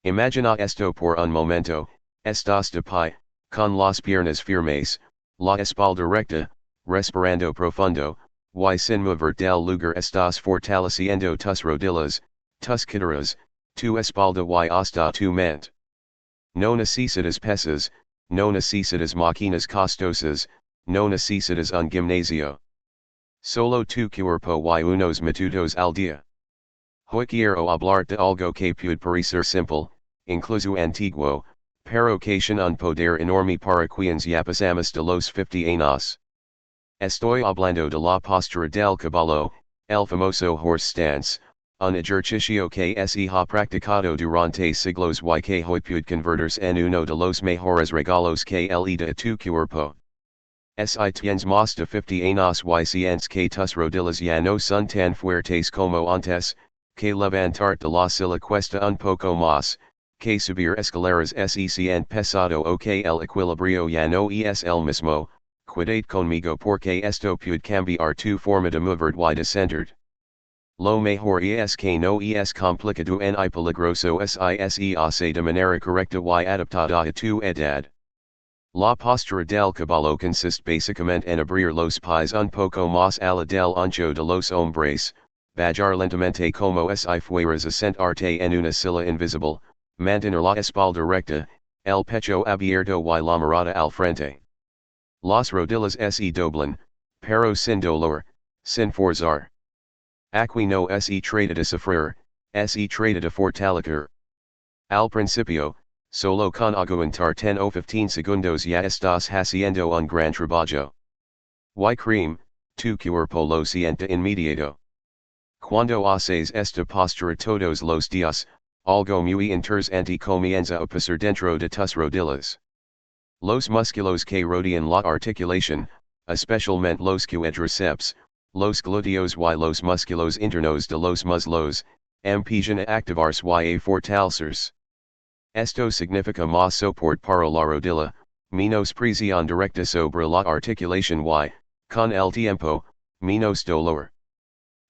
Imagina esto por un momento, estás de pie, con las piernas firmes, la espalda recta, respirando profundo, y sin mover del lugar estás fortaleciendo tus rodillas, tus caderas, tu espalda y hasta tu mente. No necesitas pesas, no necesitas máquinas costosas, no necesitas un gimnasio. Solo tu cuerpo y unos minutos al día. Hoy quiero hablar de algo que puede parecer simple, incluso antiguo, pero que tiene un poder enorme para quienes ya pasamos de los 50 años. Estoy hablando de la postura del caballo, el famoso horse stance, un ejercicio que se ha practicado durante siglos y que hoy puede convertirse en uno de los mejores regalos que le da a tu cuerpo. Si tienes más de 50 años y sientes que tus rodillas ya no son tan fuertes como antes, que levantarte de la silla cuesta un poco más, que subir escaleras se siente pesado o que el equilibrio ya no es el mismo, cuidado conmigo porque esto puede cambiar tu forma de mover y de sentir. Lo mejor es que no es complicado ni peligroso si se hace de manera correcta y adaptada a tu edad. La postura del caballo consiste básicamente en abrir los pies un poco más ala del ancho de los hombres, bajar lentamente como si fueras a sentarte en una silla invisible, mantener la espalda recta, el pecho abierto y la mirada al frente. Las rodillas se doblan, pero sin dolor, sin forzar. Aquí no se trata de sufrir, se trata de fortalecer. Al principio, solo con aguantar 10 o 15 segundos ya estás haciendo un gran trabajo. Y cream, tu cuerpo lo siente inmediato. Cuando haces esta postura todos los días, algo muy interesante comienza a pasar dentro de tus rodillas. Los músculos que rodean la articulación, especialmente los cuádriceps, los glúteos y los músculos internos de los muslos, empiezan a activarse y a fortalecerse. Esto significa más soporte para la rodilla, menos presión directa sobre la articulación y, con el tiempo, menos dolor.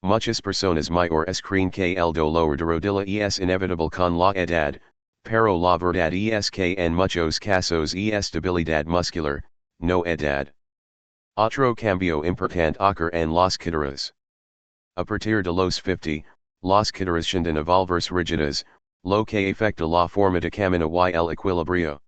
Muchas personas mayores creen que el dolor de rodilla es inevitable con la edad, pero la verdad es que en muchos casos es debilidad muscular, no edad. Otro cambio importante ocurre en las caderas. A partir de los 50, las caderas tienden a volverse rígidas, lo que afecta la forma de caminar y el equilibrio.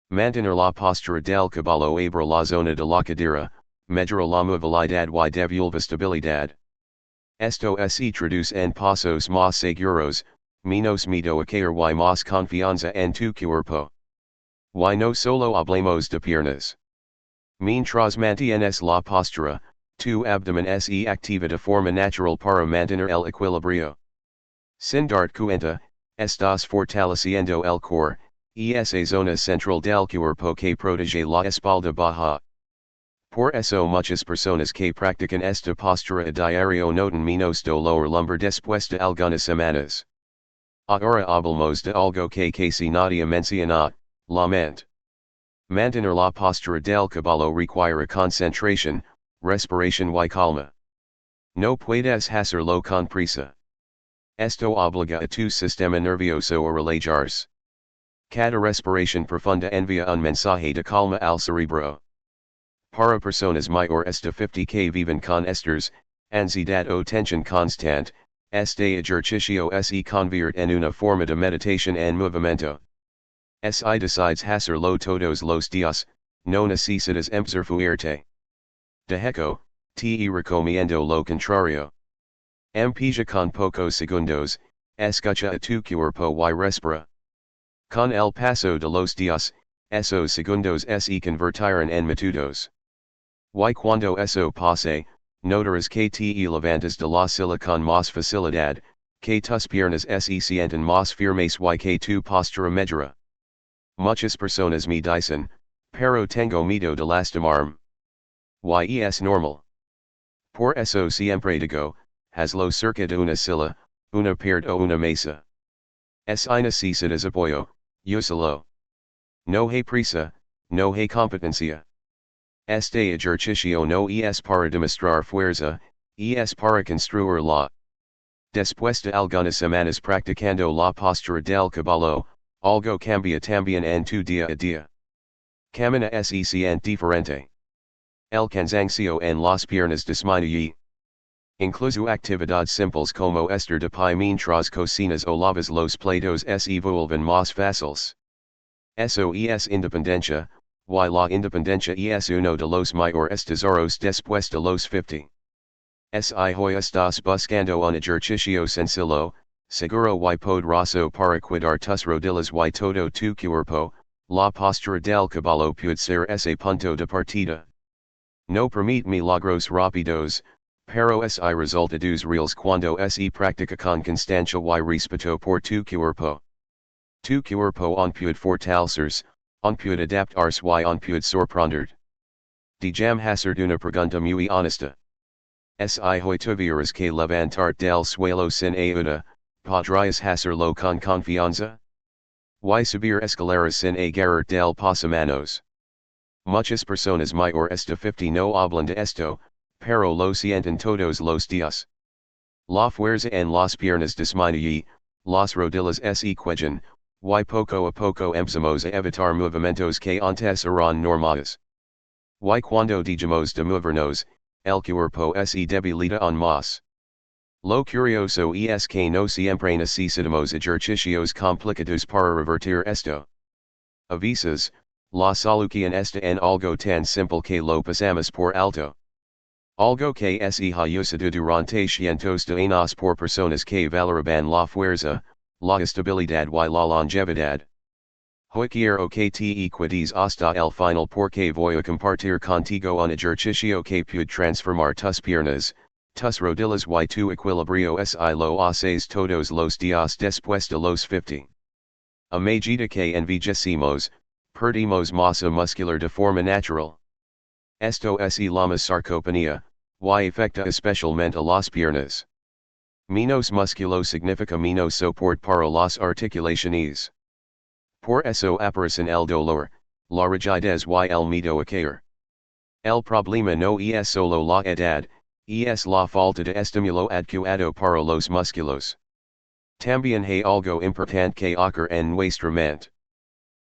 Mantener la postura del caballo abre la zona de la cadera, mejora la movilidad y devuelve stabilidad. Esto se traduce en pasos más seguros, menos miedo a caer y más confianza en tu cuerpo. Y no solo hablemos de piernas. Mientras mantienes la postura, tu abdomen se activa de forma natural para mantener el equilibrio. Sin darte cuenta, estás fortaleciendo el core, esa zona central del cuerpo que protege la espalda baja. Por eso muchas personas que practican esta postura a diario notan menos dolor lumbar después de algunas semanas. Ahora hablamos de algo que casi nadie menciona, la mente. Mantener la postura del caballo requiere concentración, respiración y calma. No puedes hacerlo con prisa. Esto obliga a tu sistema nervioso a relajarse. Cada respiración profunda envía un mensaje de calma al cerebro. Para personas mayores de 50 que viven con estrés, ansiedad o tensión constante, este ejercicio se convierte en una forma de meditación en movimiento. Si decides hacerlo todos los días, no necesitas empezar fuerte. De hecho, te recomiendo lo contrario. Empieza con pocos segundos, escucha a tu cuerpo y respira. Con el paso de los días, esos segundos se convertirán en minutos. Y cuando eso pase, notarás que te levantas de la silla con más facilidad, que tus piernas se sienten más firmes y que tu postura mejora. Muchas personas me dicen, pero tengo miedo de lastimarme. Y es normal. Por eso siempre digo, hazlo cerca de una silla, una pared o una mesa. Si necesitas apoyo, úsalo. No hay prisa, no hay competencia. Este ejercicio no es para demostrar fuerza, es para construirla. Después de algunas semanas practicando la postura del caballo, Algo cambia también en tu dia a dia. Camina sec diferente. El cansancio en las piernas disminuye. Incluso actividad simples como estar de pie mientras cocinas o lavas los platos se vuelven más fáciles. Eso es independencia, y la independencia es uno de los mayores tesoros después de los 50. Si hoy estás buscando un ejercicio sencillo, seguro y poderoso para cuidar tus rodillas y todo tu cuerpo, la postura del caballo puede ser ese punto de partida. No permite milagros rápidos, pero si resultados reales cuando se practica con constancia y respeto por tu cuerpo. Tu cuerpo on puede fortalecerse, on puede adaptarse y on puede sorprender. Dijam hacer una pregunta muy honesta. Si hoy tuvieras que levantar del suelo sin ayuda, podrías hacerlo con confianza? Y subir escaleras sin agarrar del pasamanos. Muchas personas mayores de 50 no hablan de esto, pero lo sienten todos los días. La fuerza en las piernas disminuye, las rodillas se cuelgan, y poco a poco empezamos a evitar movimientos que antes eran normales. Y cuando dejamos de movernos, el cuerpo se debilita aún más. Lo curioso es que no siempre necesitamos ejercicios complicados para revertir esto. A veces, la solución está en algo tan simple que lo pasamos por alto. Algo que se ha usado durante cientos de años por personas que valoraban la fuerza, la estabilidad y la longevidad. Hoy quiero que te quedes hasta el final porque voy a compartir contigo un ejercicio que puede transformar tus piernas, tus rodillas y tu equilibrio si lo haces todos los días después de los 50. A medida que envejecemos, perdimos masa muscular de forma natural. Esto es la sarcopenia, y afecta especialmente a las piernas. Menos músculo significa menos soporte para las articulaciones. Por eso aparecen el dolor, la rigidez y el miedo a caer. El problema no es solo la edad, es la falta de estímulo adecuado para los músculos. También hay algo importante que ocurre en nuestra mente.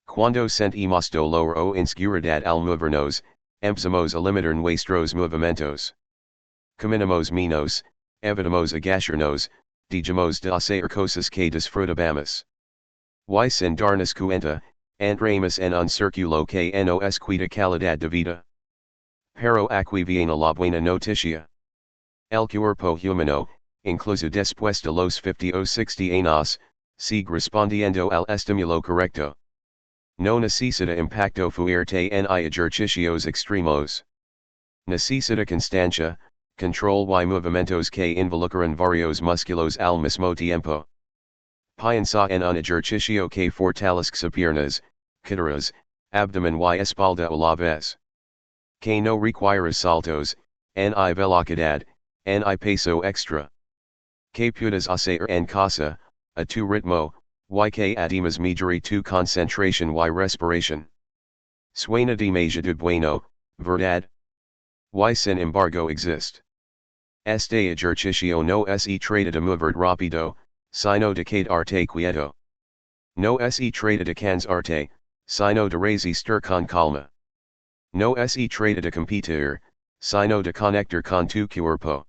Cuando sentimos dolor o inseguridad al movernos, empezamos a limitar nuestros movimientos. Caminamos menos, evitamos agacharnos, dejamos de hacer cosas que disfrutamos. Y sin darnos cuenta, entramos en un círculo que no es cuida calidad de vida. Pero aquí viene la buena noticia. El cuerpo humano, incluso después de los 50 o 60 años, sigue respondiendo al estímulo correcto. No necesita impacto fuerte en ejercicios extremos. Necesita constancia, control y movimientos que involucran varios músculos al mismo tiempo. Piensa en un ejercicio que fortalezca piernas, caderas, abdomen y espalda a la vez. Que no requiere saltos, ni velocidad, ni peso extra. Que puedas hacer en casa, a tu ritmo, y que además mejore tu concentración y respiración. Suena demasiado bueno, ¿verdad? Y sin embargo existe. Este ejercicio no se trata de mover rápido, sino de quedarte quieto. No se trata de cansarte, sino de resistir con calma. No se trata de competir, sino de conectar con tu cuerpo.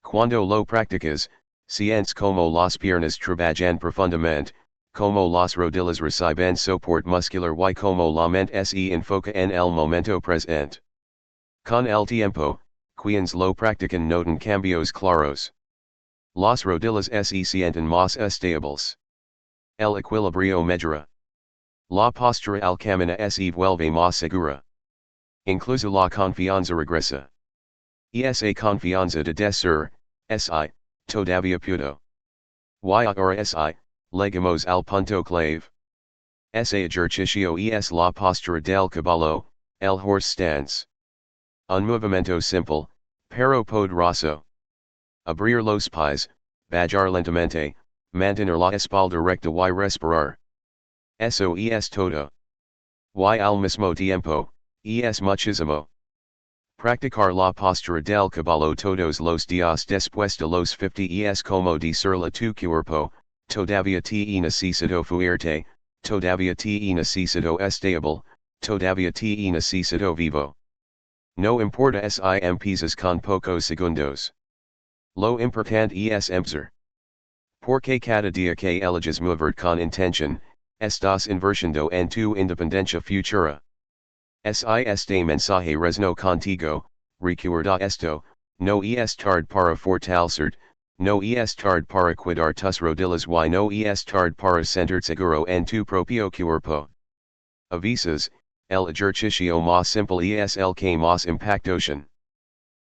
Cuando lo practicas, sientes como las piernas trabajan profundamente, como las rodillas reciben soporte muscular y como la mente se enfoca en el momento presente. Con el tiempo, quienes lo practican notan cambios claros. Las rodillas se sienten más estables. El equilibrio mejora. La postura al caminar se vuelve más segura. Incluso la confianza regresa. Esa confianza de decir, si, todavía puedo. Y ahora si, llegamos al punto clave. Ese ejercicio es la postura del caballo, el horse stance. Un movimiento simple, pero poderoso. Abrir los pies, bajar lentamente, mantener la espalda recta y respirar. Eso es todo. Y al mismo tiempo, es muchísimo. Practicar la postura del caballo todos los días después de los 50 es como decirle a tu cuerpo, todavía te necesito fuerte, todavia te necesito estable, todavia te necesito vivo. No importa sim pisas con pocos segundos. Lo importante es empezar. Porque cada dia que eliges mover con intention, estás invirtiendo en tu independencia futura. Si este mensaje resonó contigo, recuerda esto, no es tarde para fortalecerte, no es tarde para cuidar tus rodillas y no es tarde para sentirte seguro en tu propio cuerpo. Avisas, el ejercicio más simple es el que más impactocion.